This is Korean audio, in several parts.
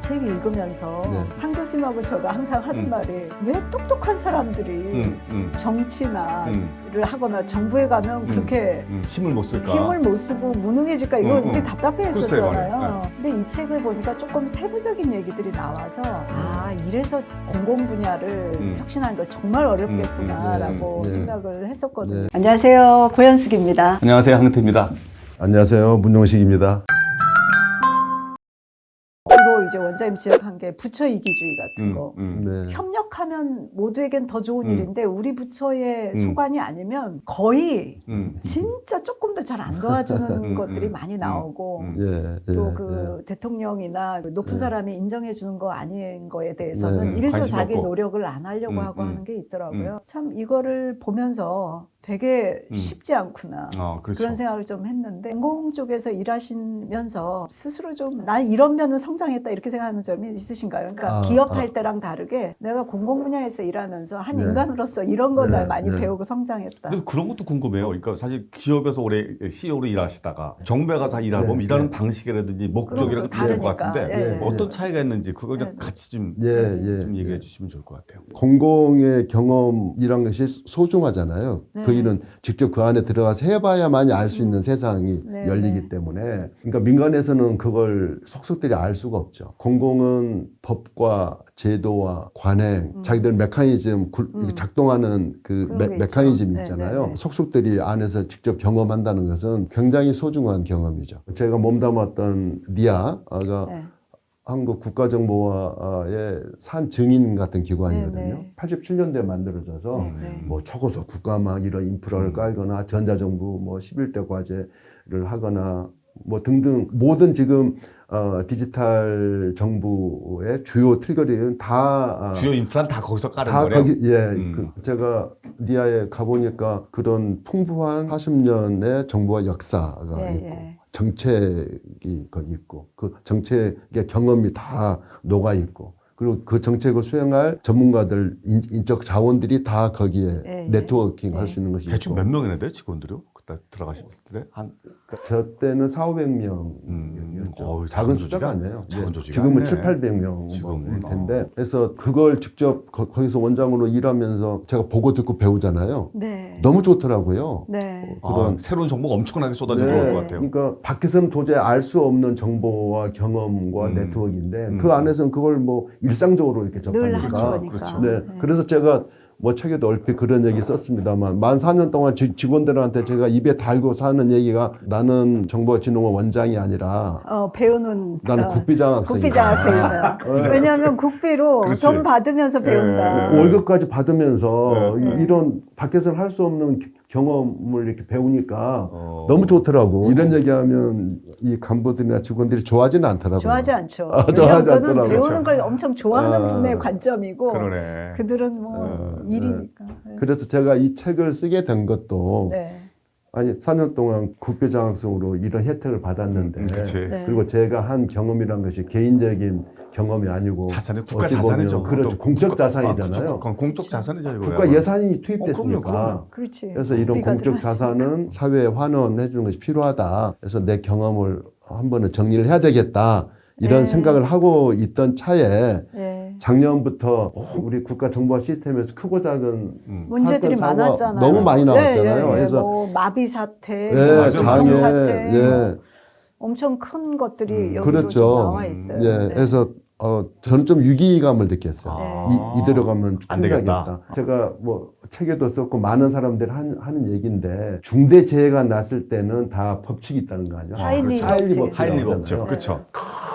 책 읽으면서 네. 한 교수님하고 제가 항상 하는 말이 왜 똑똑한 사람들이 정치나를 하거나 정부에 가면 그렇게 힘을 못 쓸까? 힘을 못 쓰고 무능해질까 이거 우리 답답해했었잖아요. 글쎄요. 근데 이 책을 보니까 조금 세부적인 얘기들이 나와서 아 이래서 공공 분야를 혁신하는 거 정말 어렵겠구나라고 생각을 했었거든요. 네. 안녕하세요, 고현숙입니다. 안녕하세요, 한근태입니다. 안녕하세요. 문용식입니다. 주로 이제 원장님 지적한 게 부처 이기주의 같은 거. 네. 협력하면 모두에겐 더 좋은 일인데 우리 부처의 소관이 아니면 거의 진짜 조금 더 잘 안 도와주는 것들이 많이 나오고 예, 예, 또 그 대통령이나 높은 사람이 인정해 주는 거 아닌 거에 대해서는 네. 일도 관심 자기 없고. 노력을 안 하려고 하고 하는 게 있더라고요. 참 이거를 보면서 되게 쉽지 않구나. 그렇죠. 그런 생각을 좀 했는데 공공 쪽에서 일하시면서 스스로 좀 난 이런 면은 성장했다 이렇게 생각하는 점이 있으신가요? 그러니까 기업할 때랑 다르게 내가 공공 분야에서 일하면서 한 네. 인간으로서 이런 거 네. 많이 네. 배우고 성장했다. 근데 그런 것도 궁금해요. 그러니까 사실 기업에서 오래 CEO로 일하시다가 정부에 가서 일하고 보면 일하는 방식이라든지 목적이랑 그런 다를 것 것도 같은데 다르니까. 예. 어떤 차이가 있는지 그걸 그냥 네. 같이 좀 얘기해 주시면 좋을 것 같아요. 공공의 경험이란 것이 소중하잖아요. 네. 그 일은 직접 그 안에 들어가서 해봐야만이 알 수 있는 세상이 네, 열리기 네. 때문에 그러니까 민간에서는 그걸 속속들이 알 수가 없죠. 공공은 법과 제도와 관행, 자기들 메커니즘 작동하는 그 그런 게 메커니즘이 있죠. 있잖아요. 네, 네. 속속들이 안에서 직접 경험한다는 것은 굉장히 소중한 경험이죠. 제가 몸담았던 니아가 네. 한국 국가정보화의 산 증인 같은 기관이거든요. 네, 네. 87년도에 만들어져서 네, 네. 뭐 초고속 국가막 이런 인프라를 깔거나 전자정부 뭐 11대 과제를 하거나 뭐 등등 모든 지금 디지털 정부의 주요 틀거리는 다 주요 인프라는 다 거기서 까는 다 거래요? 거기 제가 니아에 가보니까 그런 풍부한 40년의 정부와 역사가 예, 있고 예. 정책이 거기 있고 그 정책의 경험이 다 녹아 있고 그리고 그 정책을 수행할 전문가들 인적 자원들이 다 거기에 예, 예. 네트워킹 할 예. 수 있는 것이 대충 있고 몇 명이나 돼요, 직원들이요? 그때 들어가셨을 때? 한 저 때는 4,500명이었죠. 어우, 작은 작은 숫자가 조직이야? 아니에요. 작은 예, 조직이 지금은 아니네. 7,800명일 지금은, 텐데 그래서 그걸 직접 거기서 원장으로 일하면서 제가 보고 듣고 배우잖아요. 네. 너무 좋더라고요. 네. 그런 새로운 정보가 엄청나게 쏟아져 네. 들어올 것 같아요. 그러니까 밖에서는 도저히 알 수 없는 정보와 경험과 네트워크인데 그 안에서는 그걸 뭐 일상적으로 이렇게 늘 하는 접하니까. 거니까. 그렇죠. 네. 그래서 제가 뭐 책에도 얼핏 그런 얘기 썼습니다만 만 4년 동안 직원들한테 제가 입에 달고 사는 얘기가 나는 정보진흥원 원장이 아니라 배우는 나는 국비장 학생이다. 국비장 학생이다. 왜냐하면 국비로 그렇지. 돈 받으면서 배운다. 월급까지 받으면서 네. 이런 밖에서는 할 수 없는 경험을 이렇게 배우니까 너무 좋더라고. 이런 얘기하면 이 간부들이나 직원들이 좋아하지는 않더라고요. 좋아하지 않죠. 좋아하지 왜냐하면 그거는 않더라고요. 배우는 그렇죠. 걸 엄청 좋아하는 분의 관점이고 그러네. 그들은 뭐 일이니까. 네. 그래서 제가 이 책을 쓰게 된 것도 네. 아니 4년 동안 국회장학생으로 이런 혜택을 받았는데 그치. 네. 그리고 제가 한 경험이란 것이 개인적인 경험이 아니고 자산이 국가 어찌 보면 자산이죠. 그렇죠. 또 공적 국가- 자산이잖아요. 그건 공적 자산이죠. 이거. 국가 예산이 투입됐으니까. 그럼요. 그렇지. 그래서 이런 우리가 공적 들어갔으니까. 자산은 사회에 환원해 주는 것이 필요하다. 그래서 내 경험을 한 번은 정리를 해야 되겠다. 이런 네. 생각을 하고 있던 차에 네. 작년부터 우리 국가 정보화 시스템에서 크고 작은 문제들이 사건, 사고가 많았잖아요. 너무 많이 나왔잖아요. 네, 그래서 뭐 마비 사태, 예, 맞아요. 장애, 교통 사태, 예, 뭐 엄청 큰 것들이 여기도 그렇죠. 좀 나와 있어요. 예, 네. 그래서 저는 좀 위기감을 느꼈어요. 아. 이대로 가면 안 큰일 되겠다. 나겠다. 제가 뭐 책에도 썼고 많은 사람들이 하는 얘기인데 중대 재해가 났을 때는 다 법칙이 있다는 거 아니에요? 하일리 하일리 법칙. 법칙. 하일리 나오잖아요. 법칙. 그렇죠.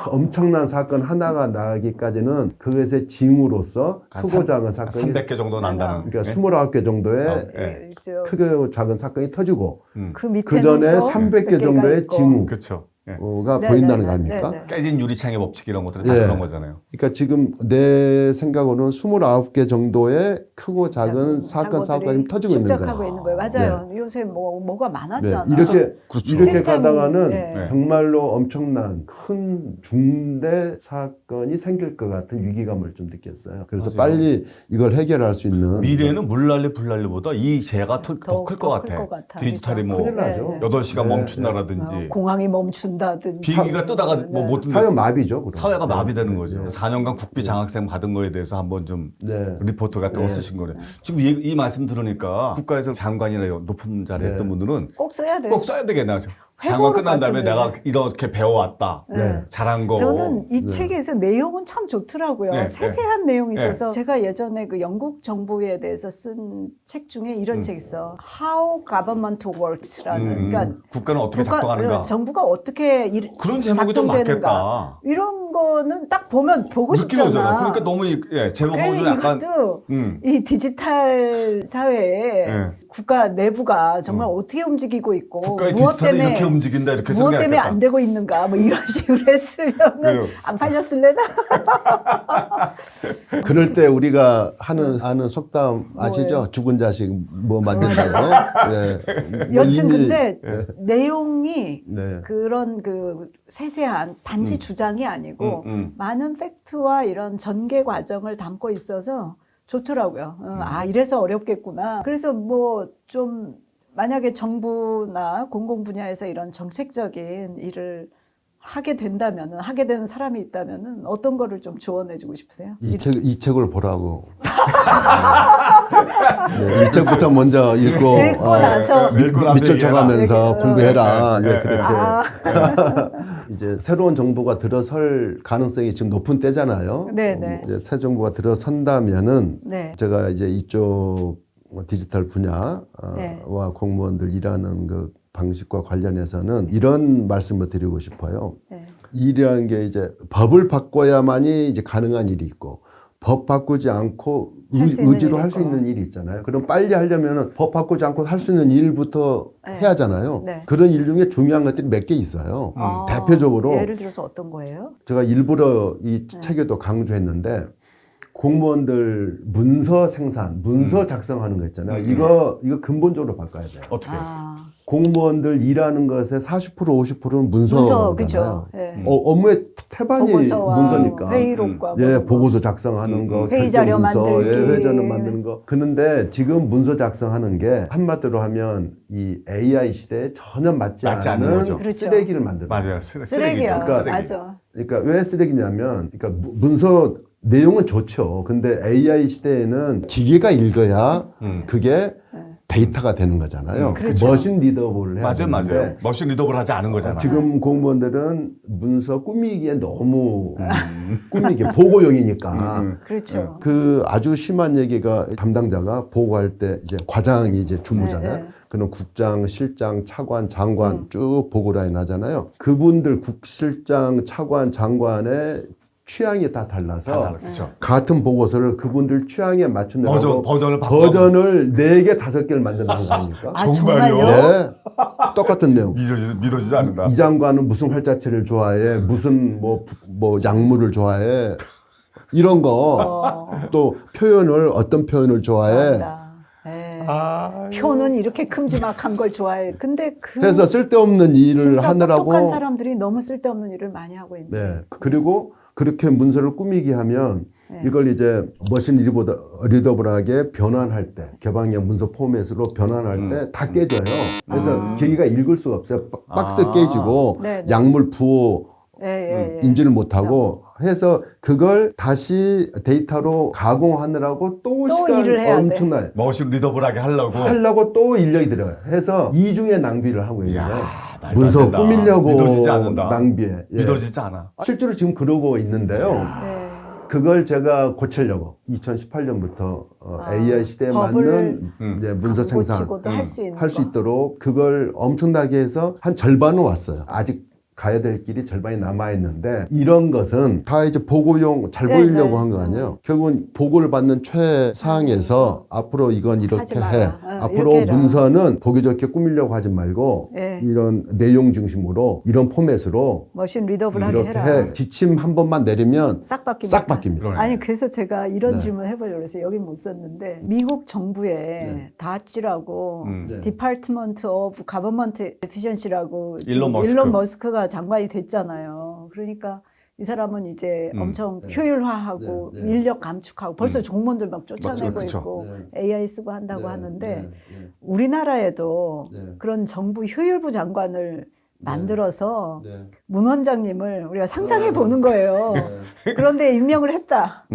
엄청난 사건 하나가 나기까지는 그것의 징후로서 크고 작은 사건이 300개 정도 난다는. 그러니까 예? 29개 정도의 예. 크고 작은 사건이 터지고 그 밑에는 그 전에 또 300개 100개가 정도의 있고. 징후가 그렇죠. 예. 보인다는 네, 거 아닙니까? 네, 네. 깨진 유리창의 법칙 이런 것들은 다 예. 그런 거잖아요. 그러니까 지금 내 생각으로는 29개 정도의 크고 작은 사건이 사고들이 터지고 있는 축적하고 거예요. 있는 거예요. 맞아요. 요새 뭐가 네. 많았잖아. 이렇게 그렇죠. 이렇게 시스템, 가다가는 네. 정말로 엄청난 큰 중대 사건이 생길 것 같은 위기감을 좀 느꼈어요. 그래서 맞아요. 빨리 이걸 해결할 수 있는 미래에는 물난리 불난리보다 이 재해가 더 클 것 더 클 같아. 것 같아. 디지털이 뭐 큰일 나죠. 8시간 네, 멈춘다라든지 공항이 멈춘다. 된다든지 비행기가 뜨다가 뭐 못 뜬다. 사회 마비죠. 그럼. 사회가 네. 마비되는 거죠. 네. 4년간 국비 장학생 받은 거에 대해서 한번 좀 네. 리포트 같은 거 네. 쓰신 거네. 지금 이 말씀 들으니까 국가에서 장관이나 높은 자리에 네. 했던 분들은 꼭 써야 돼요. 꼭 써야 되겠나. 장관 회고록 끝난 다음에 같은데. 내가 이렇게 배워왔다. 네. 잘한 거. 저는 이 네. 책에서 내용은 참 좋더라고요. 네, 세세한 내용이 네. 있어서 제가 예전에 그 영국 정부에 대해서 쓴 책 중에 이런 책 있어. How Government Works라는 그러니까 국가는 어떻게 작동하는가. 정부가 어떻게 그런 제목이 좀 작동되는가. 맞겠다. 이런 거는 딱 보면 보고 느낌 오잖아. 싶잖아. 그러니까 너무 제목하고 좀 약간 이것도 음. 이 디지털 사회에 네. 국가 내부가 정말 어떻게 움직이고 있고 국가의 무엇 디지털이 때문에 이렇게 움직인다 이렇게 무엇 때문에 생각했다. 안 되고 있는가 뭐 이런 식으로 했으면은 그래요. 안 팔렸을래나? 그럴 때 우리가 아는 속담 아시죠? 뭐예요? 죽은 자식 뭐 만든다고. 네. 뭐 여튼 이미- 근데 내용이 네. 그런 그 세세한 단지 주장이 아니고 음. 많은 팩트와 이런 전개 과정을 담고 있어서 좋더라고요. 아 이래서 어렵겠구나. 그래서 뭐 좀 만약에 정부나 공공 분야에서 이런 정책적인 일을 하게 된다면은 하게 되는 사람이 있다면은 어떤 거를 좀 조언해주고 싶으세요? 이 책을 보라고. 네, 이 책부터 먼저 읽고, 읽고 나서 읽고 나서 밑줄 얘기해라. 쳐가면서 얘기해라. 공부해라. 네, 네, 네, 그렇게. 아, 이제 새로운 정부가 들어설 가능성이 지금 높은 때잖아요. 네네. 이제 새 정부가 들어선다면은 네. 제가 이제 이쪽 디지털 분야와 네. 공무원들 일하는 그 방식과 관련해서는 이런 말씀을 드리고 싶어요. 네. 일이라는 게 이제 법을 바꿔야만이 이제 가능한 일이 있고 법 바꾸지 않고 할수 있는 의지로 일이 할 수 있고. 있는 일이 있잖아요. 그럼 빨리 하려면은 법 바꾸지 않고 할 수 있는 일부터 네. 해야 하잖아요. 네. 그런 일 중에 중요한 것들이 몇 개 있어요. 아, 대표적으로 예를 들어서 어떤 거예요? 제가 일부러 이 책에도 강조했는데 공무원들 문서 생산, 문서 작성하는 거 있잖아요. 이거 근본적으로 바꿔야 돼요. 어떻게? 아, 공무원들 일하는 것의 40% 50%는 문서잖아요. 그죠? 예. 업무의 태반이 보고서와 문서니까. 회의록과 뭐 예, 이런 거. 보고서 작성하는 거, 회의 결제 자료 문서, 만들기. 예, 회의자료 만드는 거. 그런데 지금 문서 작성하는 게 한마디로 하면 이 AI 시대에 전혀 맞지 맞지 않는 않는 거죠. 그렇죠. 쓰레기를 만드는 거예요. 맞아요. 쓰레기야. 쓰레기죠. 쓰레기. 맞아. 그러니까 왜 쓰레기냐면, 그러니까 문서 내용은 좋죠. 근데 AI 시대에는 기계가 읽어야 그게 데이터가 되는 거잖아요. 그 그렇죠. 머신 리더블을 해야 맞아요, 되는데 맞아요. 머신 리더블 하지 않은 거잖아. 지금 공무원들은 문서 꾸미기에 너무 꾸미기 보고용이니까 그렇죠. 그 아주 심한 얘기가 담당자가 보고할 때 이제 과장이 이제 주무잖아요. 네, 네. 그럼 국장, 실장, 차관, 장관 쭉 보고 라인 하잖아요. 그분들 국실장, 차관, 장관의 취향이 다 달라서 그렇죠. 같은 보고서를 그분들 취향에 맞추느라고 버전을 바꿔. 버전을 4개, 5개를 만든다는 거 아닙니까? 아, 정말요? 정말요? 네. 똑같은 내용. 믿어지지 않는다. 이 장관은 무슨 활자체를 좋아해? 무슨 뭐 약물을 좋아해? 이런 거. 또 표현을 어떤 표현을 좋아해? 맞다. 예. 표는 이렇게 큼지막한 걸 좋아해. 근데 그 해서 쓸데없는 일을 진짜 하느라고. 똑똑한 사람들이 너무 쓸데없는 일을 많이 하고 있네. 네. 그리고 그렇게 문서를 꾸미게 하면 네. 이걸 이제 머신 리더블하게 변환할 때 개방형 문서 포맷으로 변환할 때 다 깨져요. 그래서 기계가 읽을 수가 없어요. 박스 깨지고 네, 네. 약물 부호 예. 인지를 못하고 해서 그걸 다시 데이터로 가공하느라고 또 시간 일을 해야 돼. 엄청나요. 머신 리더블하게 하려고 또 인력이 들어요. 해서 이중의 낭비를 하고 있는 거예요. 말도 안 문서 된다. 꾸미려고 믿어지지 않는다. 낭비해. 예. 믿어지지 않아. 실제로 지금 그러고 있는데요. 네. 그걸 제가 고치려고 2018년부터 AI 시대에 법을 맞는 이제 문서 생산 고치고도 할 수 있는 할 수 거. 있도록 그걸 엄청나게 해서 한 절반은 왔어요. 아직 가야 될 길이 절반이 남아 있는데 이런 것은 다 이제 보고용 잘 네, 보이려고 네. 한 거 아니에요. 결국은 보고를 받는 최상에서 앞으로 이건 이렇게 하지 마라. 해. 이렇게 앞으로 해라. 문서는 보기 좋게 꾸미려고 하지 말고 네. 이런 내용 중심으로 이런 포맷으로 머신 리더블하게 이렇게 해라. 해. 지침 한 번만 내리면 싹 바뀝니다. 싹 바뀝니다. 그러네. 아니 그래서 제가 이런 네. 질문 해보려고 해서 여기 못 썼는데 미국 정부에 네. 다치라고 네. Department of Government Efficiency라고 일론 머스크. 일론 머스크가 장관이 됐잖아요. 그러니까 이 사람은 이제 엄청 효율화하고 네, 네. 인력 감축하고 벌써 공무원들 막 쫓아내고 그렇죠. 있고 네. AI 쓰고 한다고 네, 하는데 네, 네. 우리나라에도 네. 그런 정부 효율부 장관을 만들어서 네. 문 원장님을 우리가 상상해 보는 거예요. 그런데 임명을 했다.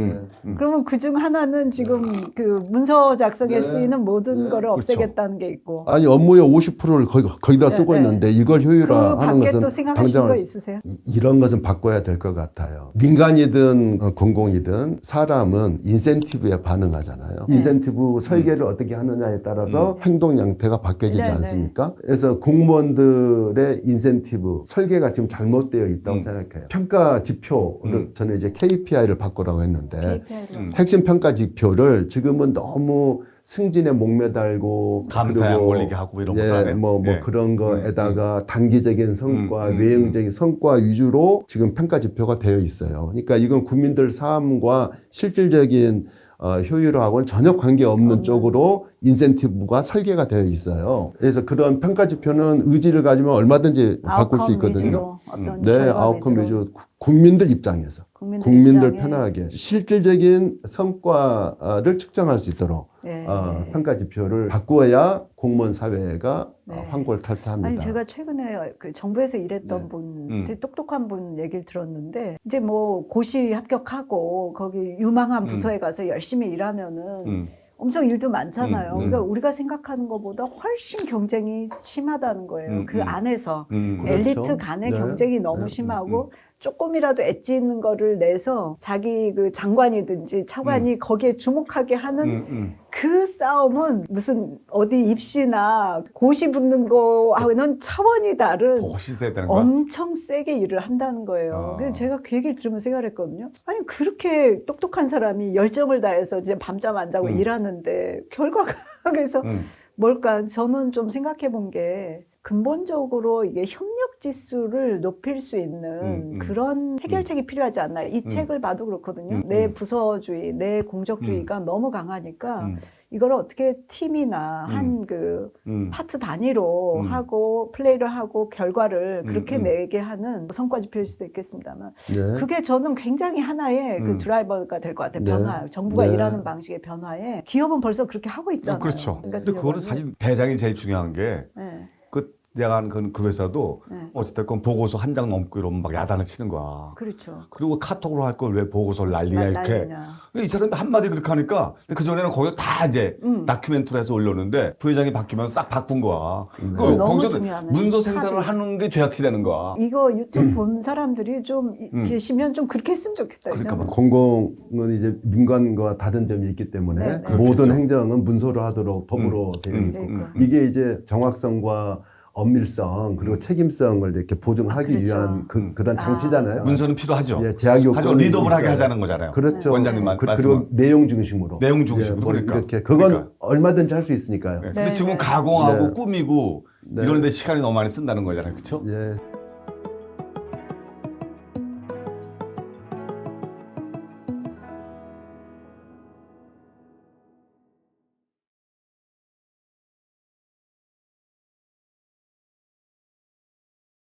그러면 그중 하나는 지금 그 문서 작성에 네. 쓰이는 모든 네. 거를 그렇죠. 없애겠다는 게 있고. 아니 업무의 50%를 거기다 네, 쓰고 네. 있는데 이걸 그 효율화하는 밖에 것은 또 생각하신 거 당장 있으세요? 이런 것은 바꿔야 될 것 같아요. 민간이든 공공이든 사람은 인센티브에 반응하잖아요. 네. 인센티브 설계를 어떻게 하느냐에 따라서 행동 양태가 바뀌어지지 네, 네. 않습니까? 그래서 공무원들의 인센티브 설계가 지금 잘못되어 있다고 생각해요. 평가 지표를 저는 이제 KPI를 바꾸라고 했는데 KPI로. 핵심 평가 지표를 지금은 너무 승진에 목매달고 감사양 그리고 올리게 하고 이런 것도 안 해요? 뭐 예. 그런 거에다가 단기적인 성과, 외형적인 성과 위주로 지금 평가 지표가 되어 있어요. 그러니까 이건 국민들 삶과 실질적인 효율화하고는 전혀 관계없는 쪽으로 인센티브가 설계가 되어 있어요. 그래서 그런 평가 지표는 의지를 가지면 얼마든지 바꿀 수 아웃컴 있거든요. 위주로, 어떤 네, 결과 아웃컴 위주로. 위주 국민들 입장에서 국민들 국민들 입장에. 편하게 실질적인 성과를 측정할 수 있도록 네. 평가 지표를 바꾸어야 공무원 사회가 네. 환골탈퇴합니다. 아니 제가 최근에 그 정부에서 일했던 네. 분, 되게 똑똑한 분 얘기를 들었는데 이제 뭐 고시 합격하고 거기 유망한 부서에 가서 열심히 일하면은 엄청 일도 많잖아요. 네. 그러니까 우리가 생각하는 것보다 훨씬 경쟁이 심하다는 거예요. 그 안에서 엘리트 그렇죠. 간의 네. 경쟁이 너무 네. 심하고 조금이라도 엣지 있는 거를 내서 자기 그 장관이든지 차관이 거기에 주목하게 하는 그 싸움은 무슨 어디 입시나 고시 붙는 거하고는 차원이 다른 더 훨씬 세야 되는 거야? 엄청 세게 일을 한다는 거예요. 그래서 제가 그 얘기를 들으면서 생각을 했거든요. 아니 그렇게 똑똑한 사람이 열정을 다해서 이제 밤잠 안 자고 일하는데 결과가 그래서 뭘까? 저는 좀 생각해 본 게 근본적으로 이게 협력 지수를 높일 수 있는 그런 해결책이 필요하지 않나요? 이 책을 봐도 그렇거든요. 내 부서주의, 내 공적주의가 너무 강하니까 이걸 어떻게 팀이나 한 그 파트 단위로 하고 플레이를 하고 결과를 그렇게 내게 하는 성과 지표일 수도 있겠습니다만 네. 그게 저는 굉장히 하나의 그 드라이버가 될 것 같아요. 네. 변화. 정부가 네. 일하는 방식의 변화에 기업은 벌써 그렇게 하고 있잖아요. 그렇죠. 그러니까 근데 그거는 사실 대장이 제일 중요한 게 네. 내가 한 그 회사도 어쨌든 보고서 한 장 넘고 이러면 막 야단을 치는 거야. 그렇죠. 그리고 카톡으로 할 걸 왜 보고서를 난리냐 이렇게. 난리냐. 이 사람이 한마디 그렇게 하니까 그 전에는 거기서 다 이제 다큐멘터리 해서 올렸는데 부회장이 바뀌면 싹 바꾼 거야. 너무 거기서 중요하네. 문서 생산을 합의. 하는 게 죄악시 되는 거야. 이거 유튜브 본 사람들이 좀 계시면 좀 그렇게 했으면 좋겠다. 그러니까 그죠? 공공은 이제 민간과 다른 점이 있기 때문에 네, 네. 모든 그렇겠죠. 행정은 문서로 하도록 법으로 되어 있고 이게 이제 정확성과 엄밀성 그리고 책임성을 이렇게 보증하기 그렇죠. 위한 그런 장치잖아요. 문서는 필요하죠. 예, 제약 요건이 하지만 리더블하게 있어요. 하자는 거잖아요. 그렇죠. 원장님 그리고 말씀은. 내용 중심으로. 내용 중심으로. 뭐 그러니까. 이렇게 그건 그러니까. 얼마든지 할 수 있으니까요. 근데 네, 지금 네. 가공하고 네. 꾸미고 이러는데 시간이 너무 많이 쓴다는 거잖아요. 그렇죠? 예.